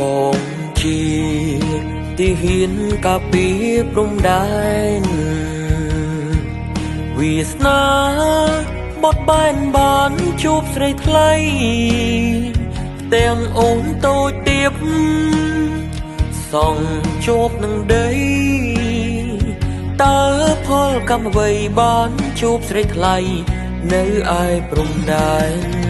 បងជាទីហ៊ានការពារព្រំដែនវាសនាបត់បែនបានជួបស្រីថ្លៃទាំងអូនតូចទៀបសង់ជាប់នឹងដីតើផលកម្មអ្វីបានជួបស្រីថ្លៃនៅឯព្រំដែន